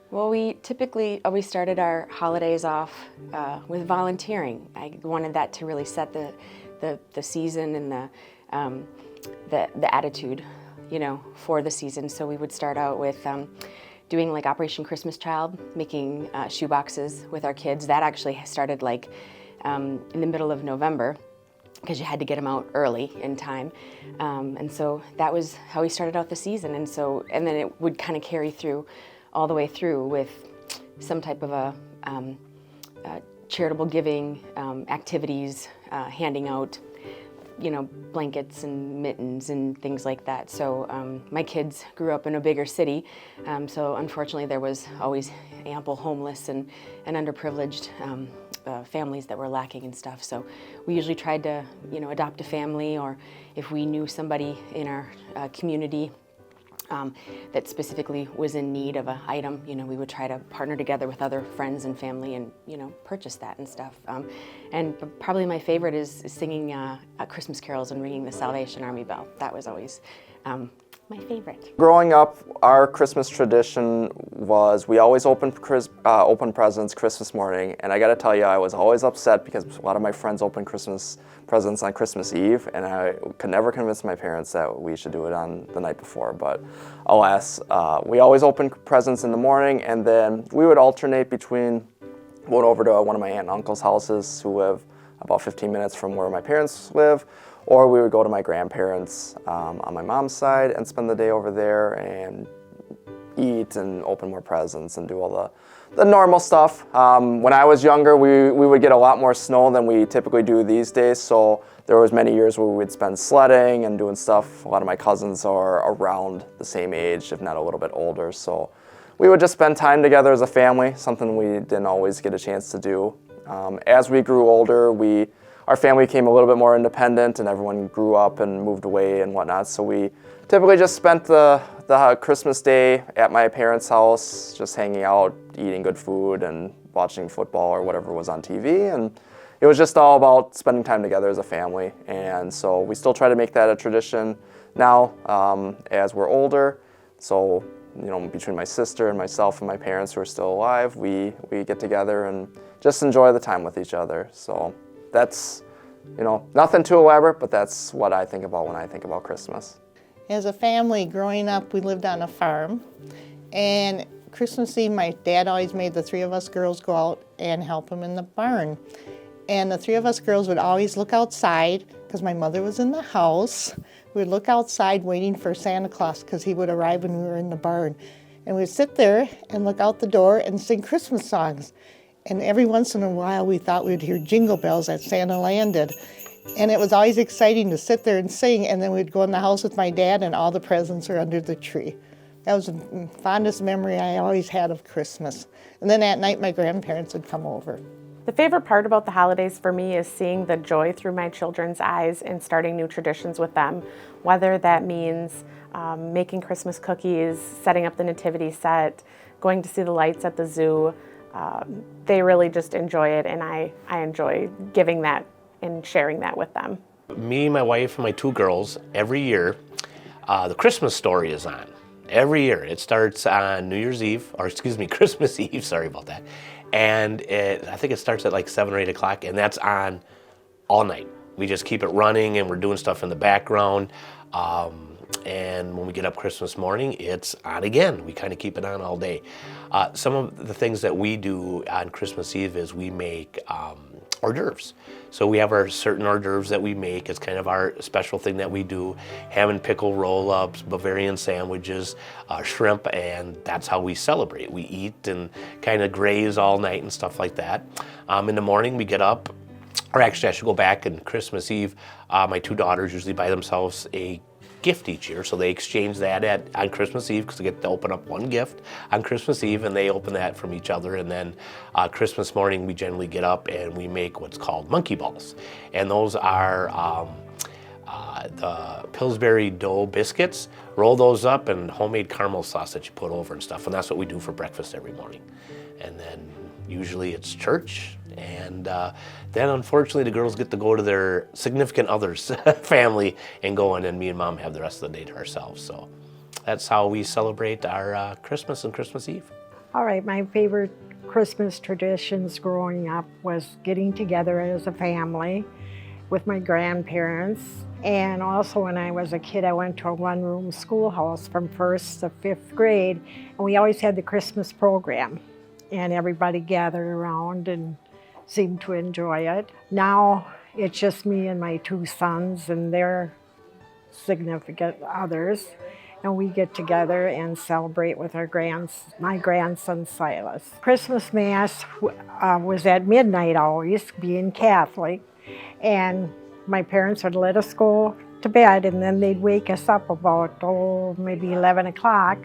Well, we typically always started our holidays off with volunteering. I wanted that to really set the season and the attitude, for the season. So we would start out with doing like Operation Christmas Child, making shoe boxes with our kids. That actually started like in the middle of November, because you had to get them out early in time. And so that was how we started out the season. And then it would kind of carry through all the way through with some type of a charitable giving activities, handing out, blankets and mittens and things like that. So my kids grew up in a bigger city, so unfortunately there was always ample homeless and underprivileged families that were lacking and stuff. So we usually tried to, adopt a family, or if we knew somebody in our community that specifically was in need of an item, we would try to partner together with other friends and family and, purchase that and stuff. And probably my favorite is singing Christmas carols and ringing the Salvation Army bell. That was always my favorite. Growing up, our Christmas tradition was we always opened presents Christmas morning, and I got to tell you, I was always upset because a lot of my friends opened Christmas presents on Christmas Eve, and I could never convince my parents that we should do it on the night before. But alas, we always opened presents in the morning, and then we would alternate between going over to one of my aunt and uncle's houses, who live about 15 minutes from where my parents live, or we would go to my grandparents on my mom's side and spend the day over there and eat and open more presents and do all the normal stuff. When I was younger, we would get a lot more snow than we typically do these days, so there was many years where we would spend sledding and doing stuff. A lot of my cousins are around the same age, if not a little bit older, so we would just spend time together as a family, something we didn't always get a chance to do. As we grew older, our family became a little bit more independent, and everyone grew up and moved away and whatnot. So we typically just spent the Christmas day at my parents' house, just hanging out, eating good food, and watching football or whatever was on TV. And it was just all about spending time together as a family. And so we still try to make that a tradition now as we're older. So, between my sister and myself and my parents who are still alive, we get together and just enjoy the time with each other. So that's, nothing too elaborate, but that's what I think about when I think about Christmas. As a family growing up, we lived on a farm, and Christmas Eve, my dad always made the three of us girls go out and help him in the barn. And the three of us girls would always look outside, because my mother was in the house. We would look outside waiting for Santa Claus, because he would arrive when we were in the barn. And we'd sit there and look out the door and sing Christmas songs. And every once in a while, we thought we'd hear jingle bells as Santa landed. And it was always exciting to sit there and sing, and then we'd go in the house with my dad, and all the presents are under the tree. That was the fondest memory I always had of Christmas. And then at night, my grandparents would come over. The favorite part about the holidays for me is seeing the joy through my children's eyes and starting new traditions with them, whether that means making Christmas cookies, setting up the nativity set, going to see the lights at the zoo. They really just enjoy it, and I enjoy giving that and sharing that with them. Me, my wife, and my two girls, every year, the Christmas Story is on. Every year. It starts on Christmas Eve, sorry about that. And I think it starts at like 7 or 8 o'clock, and that's on all night. We just keep it running, and we're doing stuff in the background. And when we get up Christmas morning, it's on again. We kind of keep it on all day. Some of the things that we do on Christmas Eve is we make hors d'oeuvres. So we have our certain hors d'oeuvres that we make. It's kind of our special thing that we do. Ham and pickle roll-ups, Bavarian sandwiches, shrimp, and that's how we celebrate. We eat and kind of graze all night and stuff like that. In the morning we get up, or actually I should go back, and Christmas Eve, my two daughters usually buy themselves a gift each year, so they exchange that on Christmas Eve, because they get to open up one gift on Christmas Eve, and they open that from each other. And then Christmas morning we generally get up and we make what's called monkey balls, and those are the Pillsbury dough biscuits. Roll those up, and homemade caramel sauce that you put over and stuff, and that's what we do for breakfast every morning. And then usually it's church, and then unfortunately the girls get to go to their significant other's family and go in, and me and Mom have the rest of the day to ourselves. So that's how we celebrate our Christmas and Christmas Eve. All right, my favorite Christmas traditions growing up was getting together as a family with my grandparents. And also when I was a kid, I went to a one-room schoolhouse from 1st to 5th grade, and we always had the Christmas program. And everybody gathered around and seemed to enjoy it. Now it's just me and my 2 sons and their significant others. And we get together and celebrate with my grandson Silas. Christmas Mass was at midnight always, being Catholic, and my parents would let us go to bed, and then they'd wake us up about, maybe 11 o'clock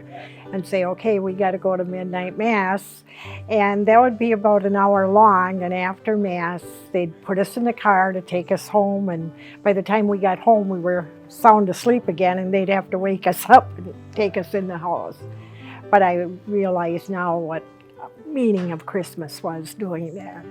and say, okay, we got to go to midnight Mass. And that would be about an hour long, and after Mass, they'd put us in the car to take us home, and by the time we got home, we were sound asleep again, and they'd have to wake us up and take us in the house. But I realize now what meaning of Christmas was doing that.